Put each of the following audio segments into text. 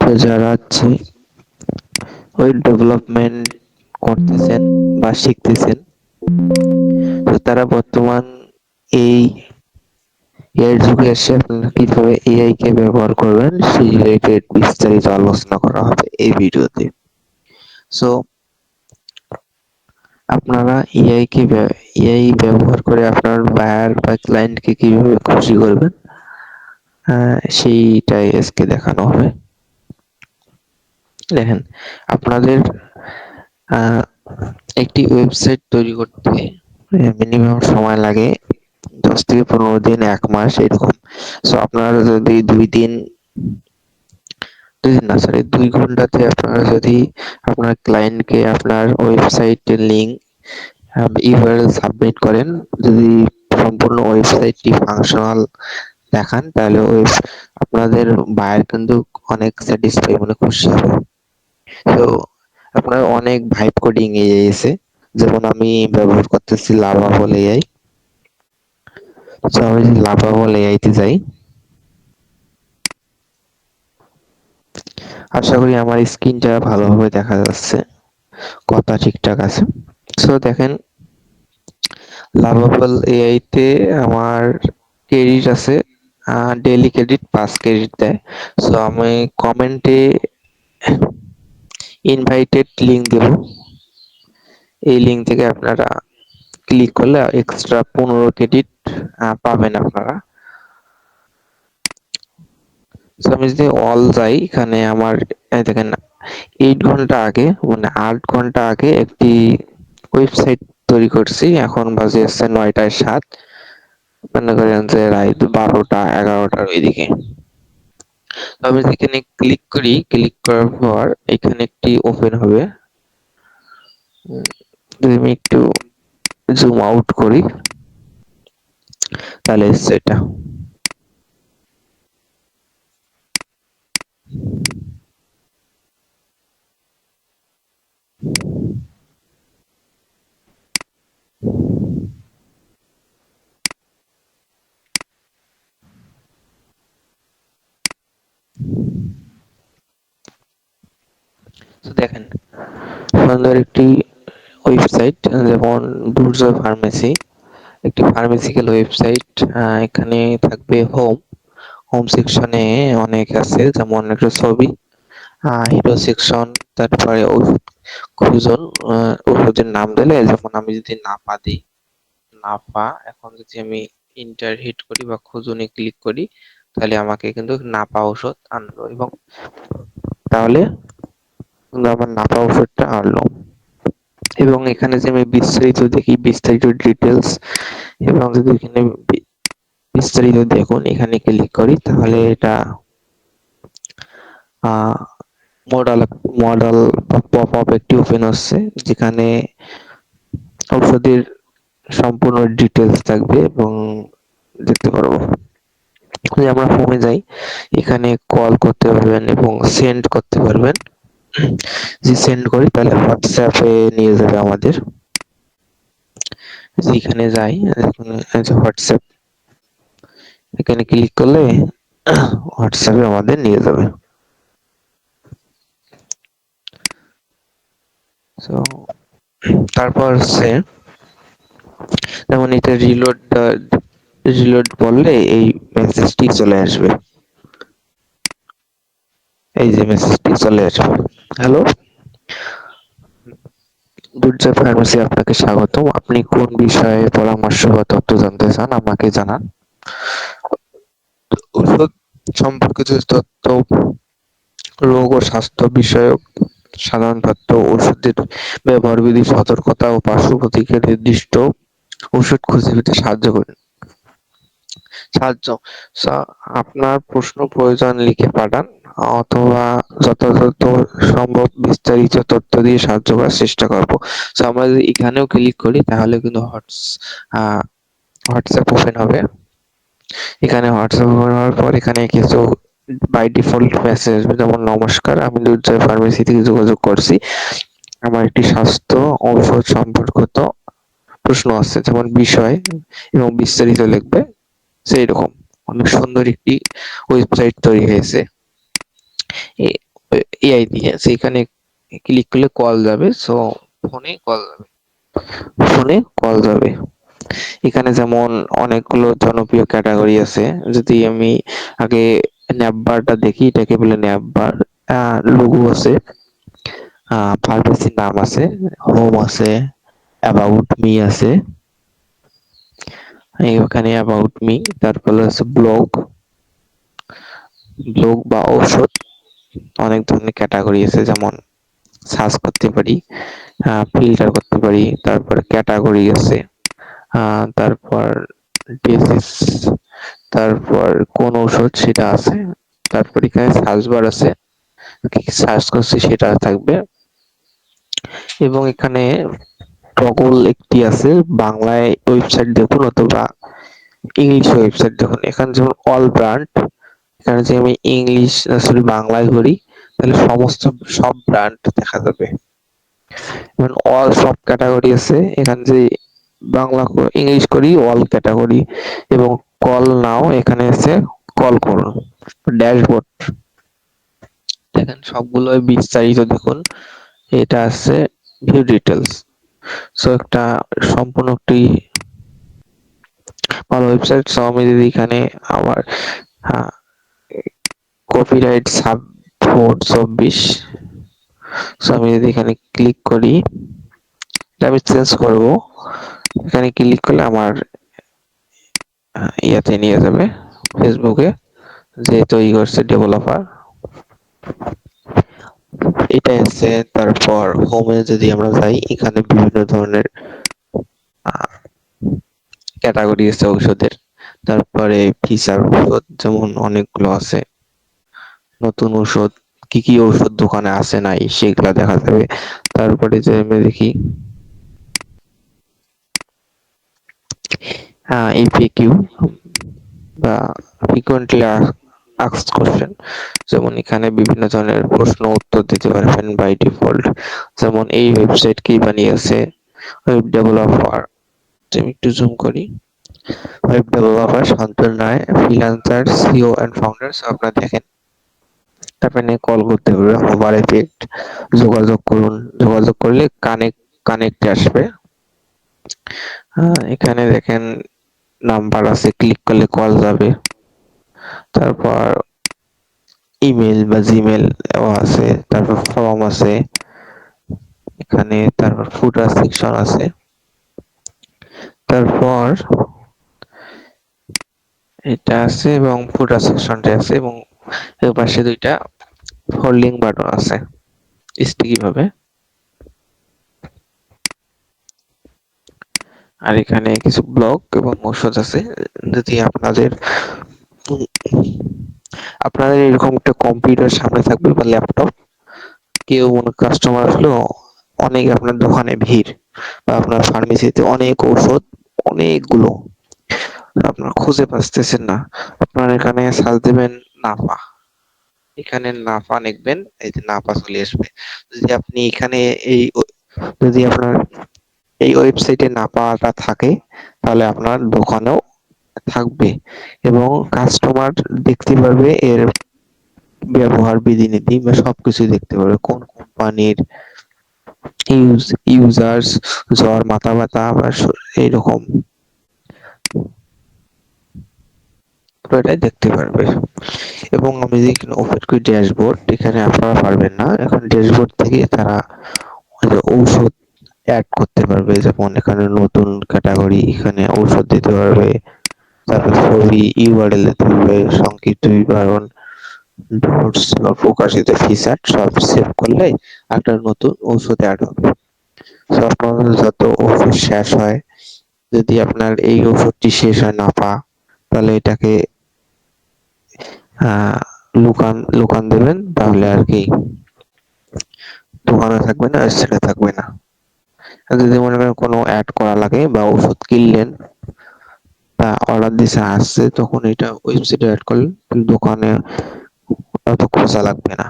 তো যারা হচ্ছে ওয়েব ডেভেলপমেন্ট করতেছেন বা শিখতেছেন, তো তারা বর্তমান এই এর যুগে এসে আপনারা কিভাবে এআই কে ব্যবহার করবেন সেই রিলেটেড বিস্তারিত আলোচনা করা হবে এই ভিডিওতে। সো আপনারা এআই ব্যবহার করে আপনার বায়ার বা ক্লায়েন্টকে কিভাবে খুশি করবেন, সেইটাই আজকে দেখানো হবে। দেখেন, আপনাদের আহ, একটি ওয়েবসাইট তৈরি করতে মিনিমাম সময় লাগে 10 থেকে 15 দিন, 1 মাস এরকম। সো আপনারা যদি 2 দিন, 2 দিন না সরি 2 ঘন্টাতে আপনারা যদি আপনার ক্লায়েন্টকে আপনার ওয়েবসাইটের লিঙ্ক ইউআরএল সাবমিট করেন, যদি সম্পূর্ণ ওয়েবসাইটটি ফাংশনাল দেখান, তাহলে আপনাদের বায়ার কিন্তু অনেক স্যাটিসফাই মানে খুশি হবে। তো আপনার অনেক ভাইব কোডিং এআই আছে, যেমন আমি ব্যবহার করতেছি লাভাবল এআই। তো আমি যদি লাভাবল এআই তে যাই, আশা করি আমার স্ক্রিনটা ভালোভাবে দেখা যাচ্ছে, কথা ঠিকঠাক আছে। সো দেখেন, লাভাবল এআই তে আমার ক্রেডিট আছে, ডেইলি ক্রেডিট 5 ক্রেডিট দেয়। সো আমি কমেন্টে ইনভাইটেড লিঙ্ক দেব, এই লিঙ্ক থেকে আপনারা ক্লিক করলে এক্সট্রা 15 ক্রেডিট পাবেন আপনারা। সো আমি যদি অল যাই, এখানে আমার দেখেন 8 ঘন্টা আগে মানে 8 ঘন্টা আগে একটি ওয়েবসাইট তৈরি করছি, এখন বাজে হচ্ছে 9টায় 7, মনে করেন যে রাত 12টা 11টার ওইদিকে। আমি এখানে ক্লিক করি, ক্লিক করার পর এখানে একটি ওপেন হবে। যদি আমি একটু জুম আউট করি, তাহলে সেটা দেখেন, সুন্দর একটি ওয়েবসাইট, যেমন দুর্জয় ফার্মেসি, একটি ফার্মেসিক্যাল ওয়েবসাইট। এখানে থাকবে হোম সেকশনে অনেক আছে, যেমন একটা ছবি, হিরো সেকশন, তারপরে ওষুধ খুঁজন, ওষুধের নাম দিলে, যেমন আমি যদি নাপা দিই, নাপা, এখন যদি আমি ইন্টার হিট করি বা খুঁজুনে ক্লিক করি, তাহলে আমাকে কিন্তু নাপা ওষুধ আনলো, এবং তাহলে কিন্তু আমার নাপা ওষুধটা আনলো। এবং এখানে যে আমি বিস্তারিত দেখি, বিস্তারিত ডিটেলস, এবং যদি এখানে বিস্তারিত দেখুন এখানে ক্লিক করি, তাহলে এটা মডেল মডেল পপ আপ একটি ওপেন হচ্ছে, যেখানে ঔষধের সম্পূর্ণ ডিটেলস থাকবে এবং দেখতে পারবো। যদি আমরা হোমে যাই, এখানে কল করতে পারবেন এবং সেন্ড করতে পারবেন। যদি সেন্ড করি তাহলে হোয়াটসঅ্যাপে নিয়ে যাবে আমাদের। যেখানে যাই, হোয়াটসঅ্যাপ, এখানে ক্লিক করলে হোয়াটসঅ্যাপে আমাদের নিয়ে যাবে। সো তারপর হচ্ছে, যেমন এটা রিলোড করলে এই মেসেজটি চলে আসবে, এই যে মেসেজটি চলে আসবে, হ্যালো দুর্জয় ফার্মেসি, আপনাকে স্বাগতম। আপনি কোন বিষয়ে পরামর্শ বা তথ্য জানতে চান আমাকে জানান। ওষুধ সম্পর্কিত তথ্য, রোগ ও স্বাস্থ্য বিষয়ক সাধারণ তথ্য, ওষুধের ব্যবহার বিধি, সতর্কতা ও পার্শ্ব প্রতিক্রিয়া, নির্দিষ্ট ওষুধ খুঁজে পেতে সাহায্য। আপনার প্রশ্ন প্রয়োজন লিখে পাঠান, অথবা যথাযথ সম্ভব বিস্তারিত তথ্য দিয়ে সাহায্য করার চেষ্টা করব। সো আমরা যদি এখানেও ক্লিক করি, তাহলে কিন্তু হোয়াটসঅ্যাপ ওপেন হবে। এখানে হোয়াটসঅ্যাপ ওপেন হওয়ার পর এখানে কিছু বাই ডিফল্ট মেসেজ, যেমন নমস্কার, আমি দুর্জয় ফার্মেসি থেকে যোগাযোগ করছি, আমার একটি স্বাস্থ্য ঔষধ সম্পর্কিত প্রশ্ন আছে, যেমন বিষয় এবং বিস্তারিত লিখবে। সেই রকম অনেক সুন্দর একটি ওয়েবসাইট তৈরি হয়েছে। এআই দিয়ে সেখানে ক্লিক করলে কল যাবে। সো ফোনে কল যাবে, ফোনে কল যাবে। এখানে যেমন অনেকগুলো জনপ্রিয় ক্যাটাগরি আছে। যদি আমি আগে ন্যাপবারটা দেখি, এটাকে বলে ন্যাপবার। লোগো আছে, ফার্মেসির নাম আছে, হোম আছে, অ্যাবাউট মি আছে। এখানে অ্যাবাউট মি, তারপরে আছে ব্লগ, ব্লগ বা ঔষধ। অনেক ধরনের ক্যাটাগরি আছে, যেমন সার্চ করতে পারি, ফিল্টার করতে পারি, তারপর ক্যাটাগরি আছে, তারপর ডিজিজ, তারপর কোন ঔষধ সেটা আছে, তারপর এখানে সার্চ বার আছে, কি সার্চ করছি সেটা থাকবে। এবং এখানে টগল একটি আছে, বাংলায় ওয়েবসাইট দেখুন অথবা ইংলিশ ওয়েবসাইট দেখুন। এখানে যেমন অল ব্র্যান্ড, এখানে যদি আমি ইংলিশ সরি বাংলায় করি তাহলে সমস্ত সব ব্র্যান্ড দেখা যাবে। এবং অল সব ক্যাটাগরি আছে, এখানে যে বাংলা ইংলিশ করি অল ক্যাটাগরি। এবং কল নাও, এখানে আছে কল করুন। ড্যাশবোর্ড দেখেন সবগুলো বিস্তারিত দেখুন। এটা আছে ভিউ ডিটেলস। সো একটা সম্পূর্ণ একটি ভালো ওয়েবসাইট। সো আমি যদি এখানে আমার কপিরাইট সাব 24, সো আমি যদি এখানে ক্লিক করি, এটা আমি চেঞ্জ করব। এখানে ক্লিক করলে আমার ইয়াতে নিয়ে যাবে, ফেসবুকে, যে তৈরি করছে ডেভেলপার, এটাই আছে। তারপর হোমে যদি আমরা যাই, এখানে বিভিন্ন ধরনের ক্যাটাগরি আছে ঔষধের। তারপরে ফিচার ঔষধ যেমন অনেকগুলো আছে, নতুন ঔষধ কি কি ঔষধ দোকানে আছে নাই সেগুলা দেখা যাবে। তারপরে যে আমি দেখি এফএকিউ বা ফ্রিকোয়েন্টলি আস্কড কোশ্চেন, যেমন এখানে বিভিন্ন ধরনের প্রশ্ন উত্তর দিতে পারবেন বাই ডিফল্ট। যেমন এই ওয়েবসাইট কি বানিয়েছে, ওয়েব ডেভেলপার, আমি একটু জুম করি, web developer Shantanu Roy, freelancer, CEO and founder. আপনারা দেখেন, তারপরে কল করতে পারবে, ওভার এফেক্ট, যোগাযোগ করুন, যোগাযোগ করলে কানেক্ট আসবে। এখানে দেখেন নাম্বার আছে, ক্লিক করলে কল যাবে। তারপর ইমেল বা জিমেল আছে, তারপর ফর্ম আছে এখানে, তারপর ফুটার সেকশন আছে, তারপর এটা আছে এবং ফুটার সেকশনটা আছে, এবং এর পাশে দুইটা হোল্ডিং বাটন আছে স্টিকি ভাবে। আর এখানে কিছু ব্লগ এবং ঔষধ আছে। যদি আপনাদের এরকম একটা কম্পিউটার সামনে থাকবে বা ল্যাপটপ, কেউ মনে কাস্টমার আসলো, অনেক আপনার দোকানে ভিড় বা আপনার ফার্মেসিতে অনেক ঔষধ, অনেকগুলো আপনার খুঁজে পাচ্ছেন না, আপনার এখানে সার্চ দিবেন নাফা, এখানে নাফা লিখবেন, এই যে নাফা চলে আসবে। যদি আপনি এখানে এই যদি আপনার এই ওয়েবসাইটে নাফাটা থাকে, তাহলে আপনার দোকানেও থাকবে এবং কাস্টমার দেখতে পারবে এর ব্যবহার বিধিনীতি বা সবকিছু দেখতে পারবে, কোন কোম্পানির ইউজার্স, জ্বর, মাথা ব্যথা বা এইরকম এটাই দেখতে পারবে। এবং আমি যদি এখানে ওপেন করি ড্যাশবোর্ড, এখানে আপনারা পারবেন না, এখন ড্যাশবোর্ড থেকে তারা ঔষধ অ্যাড করতে পারবে। যেমন এখানে নতুন ক্যাটাগরি, এখানে ঔষধ দিতে পারবে, তারপর ছবি, ইউআরএল দিতে পারবে, সংক্ষিপ্ত বিবরণ, নোটস বা প্রকাশিত ফিচার সব সেভ করলে একটা নতুন ঔষধ অ্যাড হবে। তো আপনার যত ওষুধ শেষ হয়, যদি আপনার এই ওষুধটি শেষ হয় নাপা, তাহলে এটাকে লুকান দেবেন, তাহলে আর কি দোকানে থাকবে না, সেটা থাকবে না। আর যদি মনে করেন কোনো অ্যাড করা লাগে বা ওষুধ কিনলেন বা অর্ডার দিছে আসছে, তখন এটা ওয়েবসাইটে অ্যাড করলে দোকানে অত খোঁজা লাগবে না।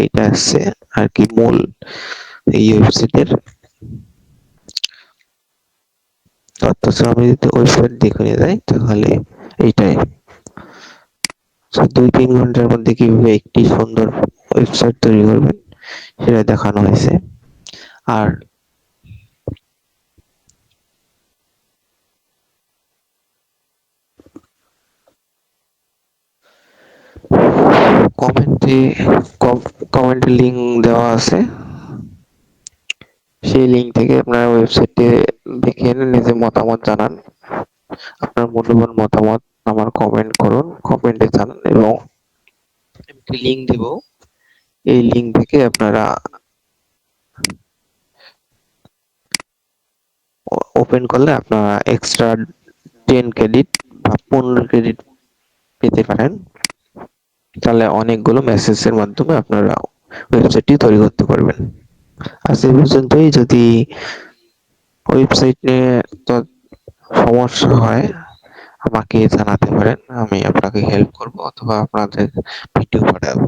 এইটা হচ্ছে আর কি মূল এই ওয়েবসাইটের তথ্য। আমি যদি ওয়েবসাইট দেখে নিয়ে যাই তাহলে এইটাই। 2-3 ঘন্টার মধ্যে কিভাবে একটি সুন্দর ওয়েবসাইট তৈরি করবেন সেটা দেখানো হয়েছে। আর কমেন্টে কমেন্টে লিংক দেওয়া আছে, সেই লিংক থেকে আপনার ওয়েবসাইটে দেখে নিজে মতামত জানান। আপনার মূল্যবান মতামত আমার কমেন্ট করুন, কমেন্টে জানান এবং একটি লিংক দেব, এই লিংক থেকে আপনারা ওপেন করলে আপনারা এক্সট্রা 10 ক্রেডিট বা 15 ক্রেডিট পেতে পারেন। তাহলে অনেকগুলো মেসেজের মাধ্যমে আপনারা ওয়েবসাইটটি তৈরি করতে পারবেন। আজ এই পর্যন্তই। যদি ওয়েবসাইট নিয়ে সমস্যা হয় আমাকে জানাতে পারেন, আমি আপনাকে হেল্প করব অথবা আপনাদের ভিডিও পাঠাবো।